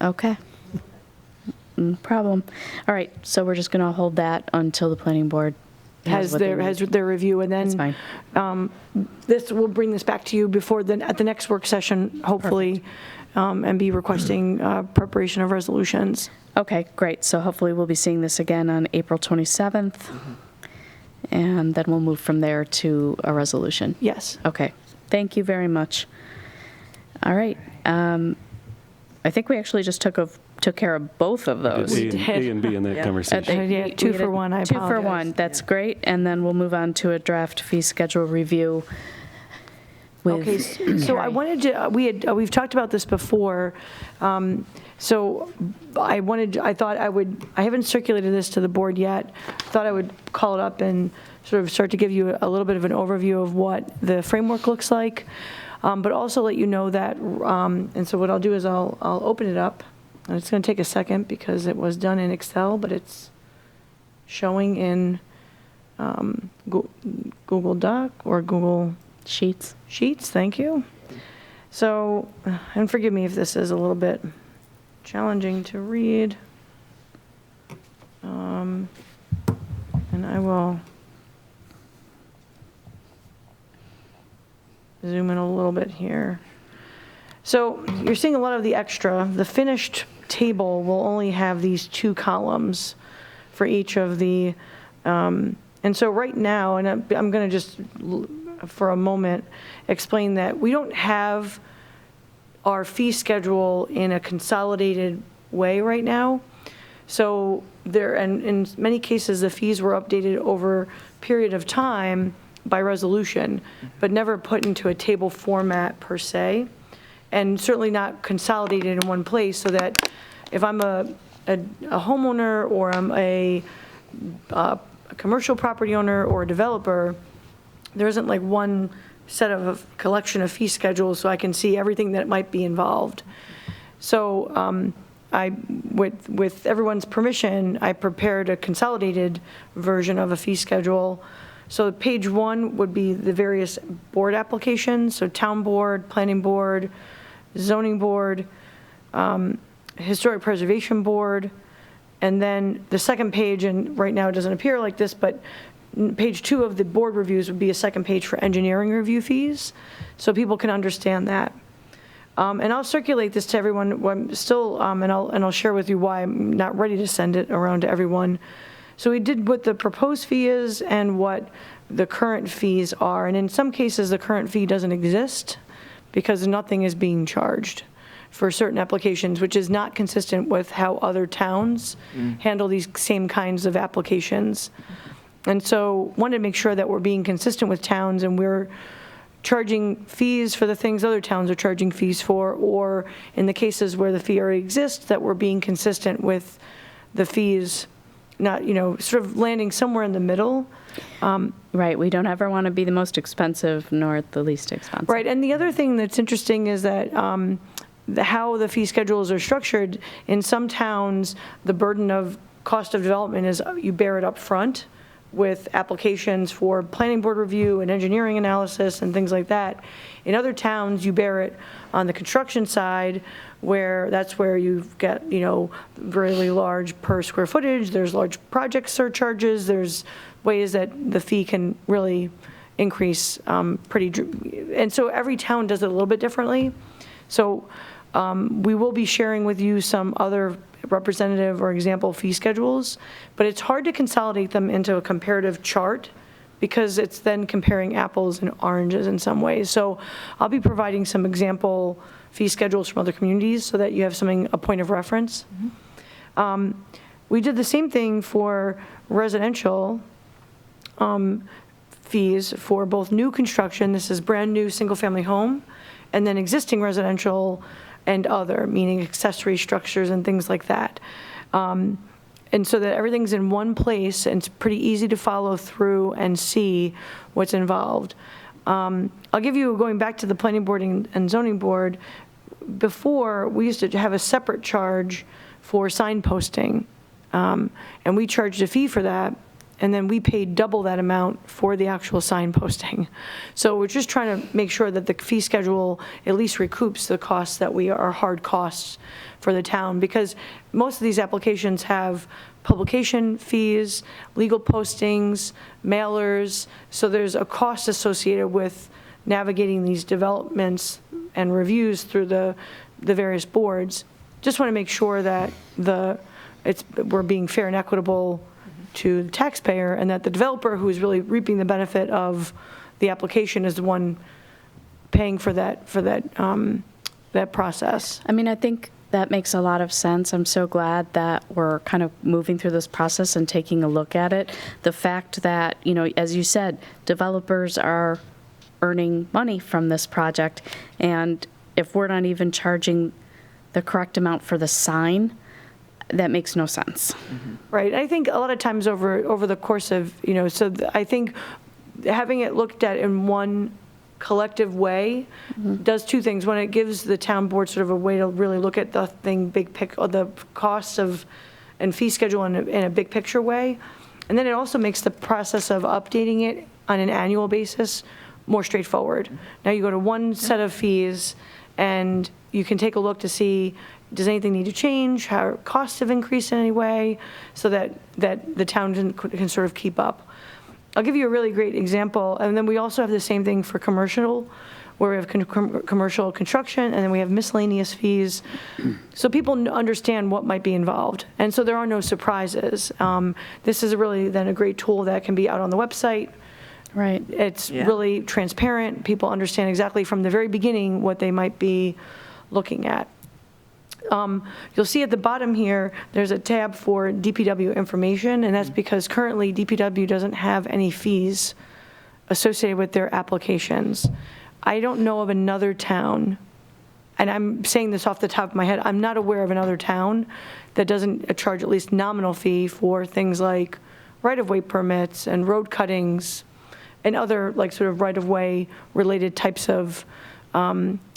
Okay. No problem. All right, so we're just going to hold that until the planning board has their review, and That's then fine. we'll bring this back to you at the next work session, hopefully, and be requesting preparation of resolutions. Okay, great. So hopefully we'll be seeing this again on April 27th, and then we'll move from there to a resolution. Yes. Okay, thank you very much. All right, I think we actually just took care of both of those. We A did. and B in that Yeah. conversation. Yeah, We 2 had for a 1, I 2 for apologize. 1, that's great. And then we'll move on to a draft fee schedule review with. Okay, so I wanted to, we've talked about this before, so I haven't circulated this to the board yet, thought I would call it up and sort of start to give you a little bit of an overview of what the framework looks like, but also let you know that, and so what I'll do is I'll open it up, and it's going to take a second because it was done in Excel, but it's showing in Google Doc or Google Sheets. Sheets, thank you. So, and forgive me if this is a little bit challenging to read. And I will zoom in a little bit here. So you're seeing a lot of the extra. The finished table will only have these 2 columns for each of the, and so right now, and I'm going to just, for a moment, explain that we don't have our fee schedule in a consolidated way right now. So there, and in many cases, the fees were updated over a period of time by resolution, but never put into a table format per se, and certainly not consolidated in one place, so that if I'm a homeowner or I'm a commercial property owner or a developer, there isn't like one set of a collection of fee schedules so I can see everything that might be involved. So with everyone's permission, I prepared a consolidated version of a fee schedule. So page 1 would be the various board applications, so town board, planning board, zoning board, historic preservation board, and then the second page, and right now it doesn't appear like this, but page 2 of the board reviews would be a second page for engineering review fees, so people can understand that. And I'll circulate this to everyone. I'm still, and I'll share with you why I'm not ready to send it around to everyone. So we did what the proposed fee is and what the current fees are. And in some cases, the current fee doesn't exist because nothing is being charged for certain applications, which is not consistent with how other towns handle these same kinds of applications. And so wanted to make sure that we're being consistent with towns and we're charging fees for the things other towns are charging fees for, or in the cases where the fee already exists, that we're being consistent with the fees, not, sort of landing somewhere in the middle. Right, we don't ever want to be the most expensive nor the least expensive. Right, and the other thing that's interesting is that how the fee schedules are structured, in some towns, the burden of cost of development is you bear it up front with applications for planning board review and engineering analysis and things like that. In other towns, you bear it on the construction side, where that's where you've got, really large per square footage, there's large project surcharges, there's ways that the fee can really increase and so every town does it a little bit differently. So we will be sharing with you some other representative or example fee schedules, but it's hard to consolidate them into a comparative chart because it's then comparing apples and oranges in some ways. So I'll be providing some example fee schedules from other communities so that you have a point of reference. We did the same thing for residential fees for both new construction, this is brand new single family home, and then existing residential and other, meaning accessory structures and things like that. And so that everything's in one place and it's pretty easy to follow through and see what's involved. I'll give you, going back to the planning board and zoning board, before we used to have a separate charge for sign posting, and we charged a fee for that. And then we paid double that amount for the actual sign posting. So we're just trying to make sure that the fee schedule at least recoups the costs that are hard costs for the town, because most of these applications have publication fees, legal postings, mailers, so there's a cost associated with navigating these developments and reviews through the various boards. Just want to make sure that we're being fair and equitable to the taxpayer, and that the developer who is really reaping the benefit of the application is the one paying for that process. I mean, I think that makes a lot of sense. I'm so glad that we're kind of moving through this process and taking a look at it. The fact that, as you said, developers are earning money from this project, and if we're not even charging the correct amount for the sign, that makes no sense. Right. I think a lot of times over the course of, I think having it looked at in one collective way does two things. One, it gives the town board sort of a way to really look at the thing, the costs and fee schedule in a big picture way. And then it also makes the process of updating it on an annual basis more straightforward. Now you go to one set of fees and you can take a look to see, does anything need to change? How costs have increased in any way, so that the town can sort of keep up. I'll give you a really great example, and then we also have the same thing for commercial, where we have commercial construction, and then we have miscellaneous fees, so people understand what might be involved, and so there are no surprises. This is really then a great tool that can be out on the website. Right. It's really transparent. People understand exactly from the very beginning what they might be looking at. You'll see at the bottom here, there's a tab for DPW information, and that's because currently DPW doesn't have any fees associated with their applications. I don't know of another town, and I'm saying this off the top of my head, I'm not aware of another town that doesn't charge at least nominal fee for things like right-of-way permits and road cuttings and other sort of right-of-way related types of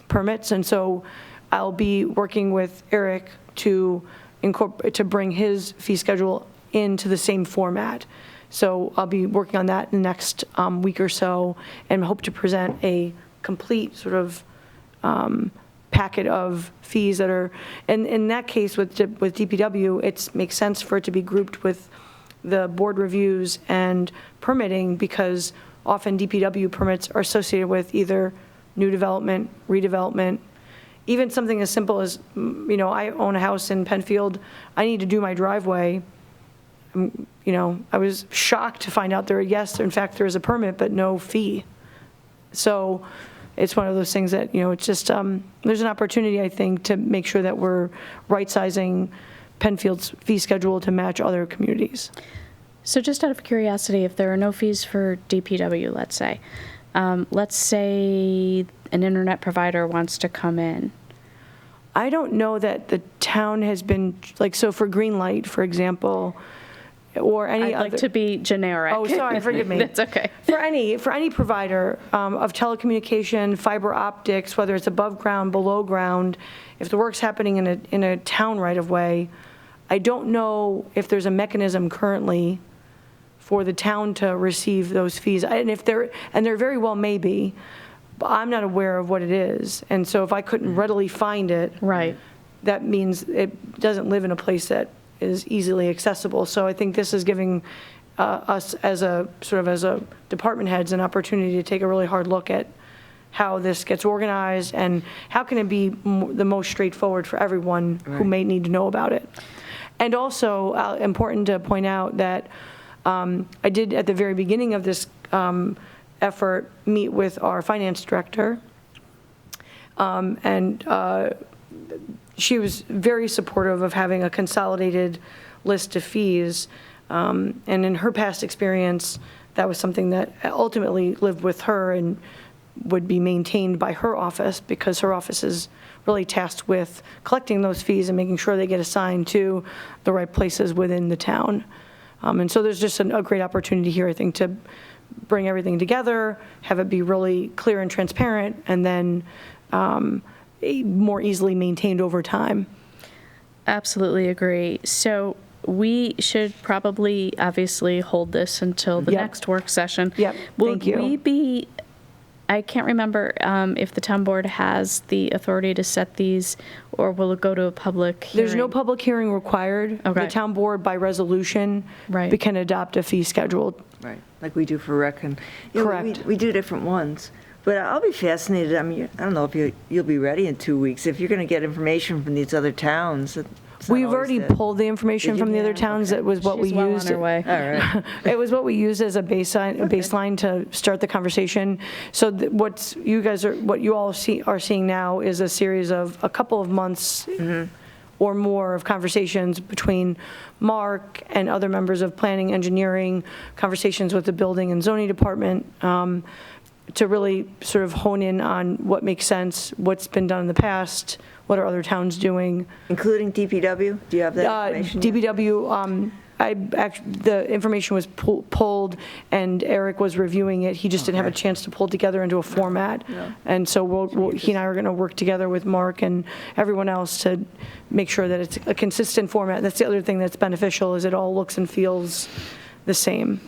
permits. And so I'll be working with Eric to bring his fee schedule into the same format. So I'll be working on that in the next week or so, and hope to present a complete sort of packet of fees that are, and in that case with DPW, it makes sense for it to be grouped with the board reviews and permitting, because often DPW permits are associated with either new development, redevelopment, even something as simple as, I own a house in Penfield, I need to do my driveway. I was shocked to find out in fact, there is a permit, but no fee. So it's one of those things that, it's just, there's an opportunity, I think, to make sure that we're right-sizing Penfield's fee schedule to match other communities. So just out of curiosity, if there are no fees for DPW, let's say an internet provider wants to come in. I don't know that the town has been, so for Greenlight, for example, or any I'd like to be generic. Oh, sorry, forgive me. That's okay. For any provider of telecommunication, fiber optics, whether it's above ground, below ground, if the work's happening in a town right of way, I don't know if there's a mechanism currently for the town to receive those fees. And there very well may be, but I'm not aware of what it is. And so if I couldn't readily find it, Right. that means it doesn't live in a place that is easily accessible. So I think this is giving us as a department heads an opportunity to take a really hard look at how this gets organized and how can it be the most straightforward for everyone who may need to know about it. And also important to point out that I did at the very beginning of this effort meet with our finance director, and she was very supportive of having a consolidated list of fees. And in her past experience, that was something that ultimately lived with her and would be maintained by her office, because her office is really tasked with collecting those fees and making sure they get assigned to the right places within the town. And so there's just a great opportunity here, I think, to bring everything together, have it be really clear and transparent, and then more easily maintained over time. Absolutely agree. So we should probably obviously hold this until the next work session. Yep. Thank you. Would we be, I can't remember if the town board has the authority to set these, or will it go to a public hearing? There's no public hearing required. Okay. The town board, by resolution, Right. can adopt a fee schedule. Right, like we do for rec. And Correct. We do different ones. But I'll be fascinated. I mean, I don't know if you'll be ready in 2 weeks. If you're going to get information from these other towns. We've already pulled the information Did you? from the other Yeah, towns. okay. That was what She's we well used. on her way. All right. It was what we used as a baseline to start the conversation. So what you all are seeing now is a series of a couple of months or more of conversations between Mark and other members of planning, engineering, conversations with the building and zoning department, to really sort of hone in on what makes sense, what's been done in the past, what are other towns doing. Including DPW? Do you have that information? DPW, the information was pulled, and Eric was reviewing it. He just didn't have a chance to pull it together into a format. Yeah. And so he and I are going to work together with Mark and everyone else to make sure that it's a consistent format. That's the other thing that's beneficial, is it all looks and feels the same.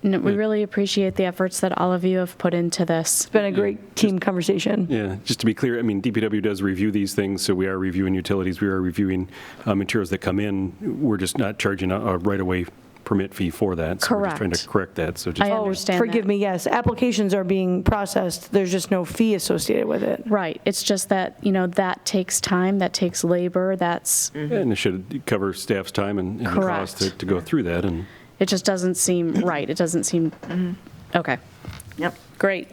No, we really appreciate the efforts that all of you have put into this. It's been a great team conversation. Yeah, just to be clear, I mean, DPW does review these things, so we are reviewing utilities, we are reviewing materials that come in. We're just not charging a right-of-way permit fee for that. So we're just trying Correct. to correct that, so just. I understand Forgive that. me, yes. Applications are being processed. There's just no fee associated with it. Right. It's just that, that takes time, that takes labor, that's, And it should cover staff's time and the cost Correct. to go through that, and it just doesn't seem right. It doesn't seem, okay, Yep. great.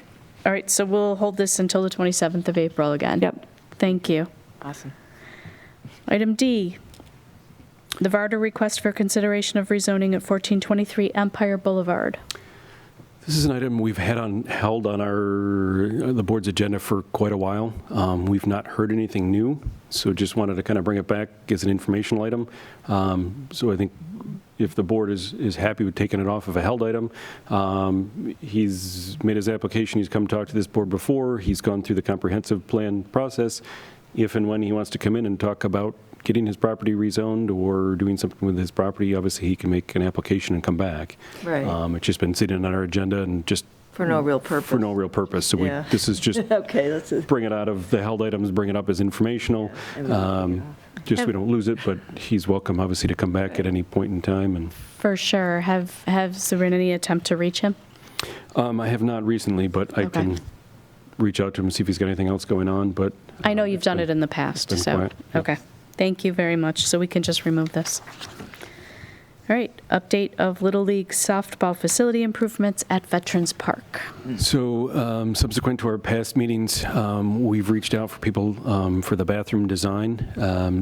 All right, so we'll hold this until the 27th of April again. Yep. Thank you. Awesome. Item D, the Vardar request for consideration of rezoning at 1423 Empire Boulevard. this is an item we've held on the board's agenda for quite a while. We've not heard anything new, so just wanted to kind of bring it back as an informational item. So I think if the board is happy with taking it off of a held item, he's made his application, he's come talk to this board before, he's gone through the comprehensive plan process. If and when he wants to come in and talk about getting his property rezoned or doing something with his property, obviously he can make an application and come back. Right. It's just been sitting on our agenda and just For no real purpose. for no real purpose. So Yeah. this is just Okay, that's it. bring it out of the held items, bring it up as informational. Just so we don't lose it, but he's welcome, obviously, to come back at any point in time. And For sure. Has there been any attempt to reach him? I have not recently, but I Okay. can reach out to him and see if he's got anything else going on, but. I know you've done it in the past, been so, quiet. okay. Thank you very much. So we can just remove this. All right, update of Little League softball facility improvements at Veterans Park. So subsequent to our past meetings, we've reached out for people for the bathroom design.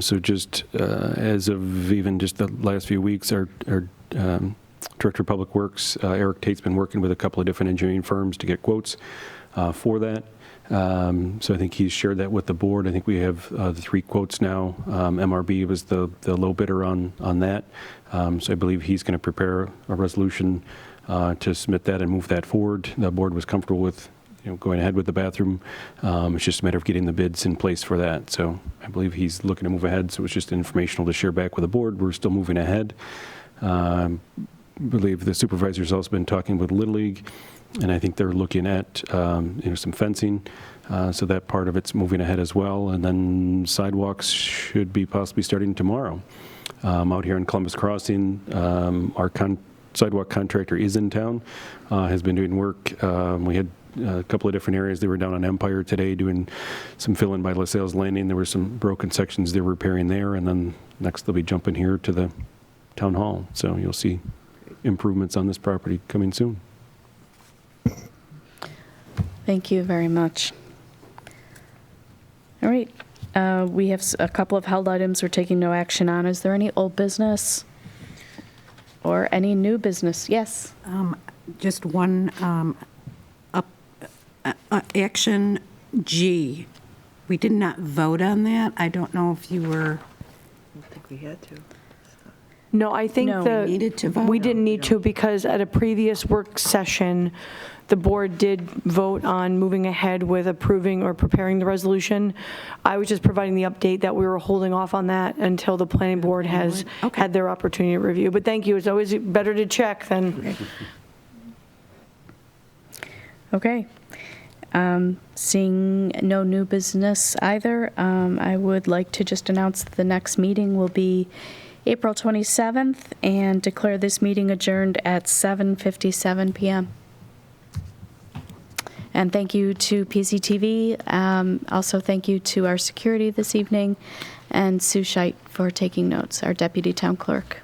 So just as of even just the last few weeks, our Director of Public Works, Eric Tate's been working with a couple of different engineering firms to get quotes for that. So I think he's shared that with the board. I think we have the 3 quotes now. MRB was the low bidder on that. So I believe he's going to prepare a resolution to submit that and move that forward. The board was comfortable with going ahead with the bathroom. It's just a matter of getting the bids in place for that. So I believe he's looking to move ahead. So it's just informational to share back with the board. We're still moving ahead. I believe the supervisor's also been talking with Little League, and I think they're looking at some fencing, so that part of it's moving ahead as well. And then sidewalks should be possibly starting tomorrow. Out here in Columbus Crossing, our sidewalk contractor is in town, has been doing work. We had a couple of different areas. They were down on Empire today doing some fill-in by LaSalle's Landing. There were some broken sections they're repairing there, and then next they'll be jumping here to the town hall. So you'll see improvements on this property coming soon. Thank you very much. All right, we have a couple of held items we're taking no action on. Is there any old business or any new business? Yes. Just one, action G. We did not vote on that. I don't know if you were, I don't think we had to. No, I think No. the. We needed to vote. We didn't need to because at a previous work session, the board did vote on moving ahead with approving or preparing the resolution. I was just providing the update that we were holding off on that until the planning board has Okay. had their opportunity to review. But thank you, it's always better to check than. Okay. Seeing no new business either, I would like to just announce that the next meeting will be April 27th and declare this meeting adjourned at 7:57 p.m. And thank you to PCTV. Also, thank you to our security this evening and Sue Scheidt for taking notes, our deputy town clerk.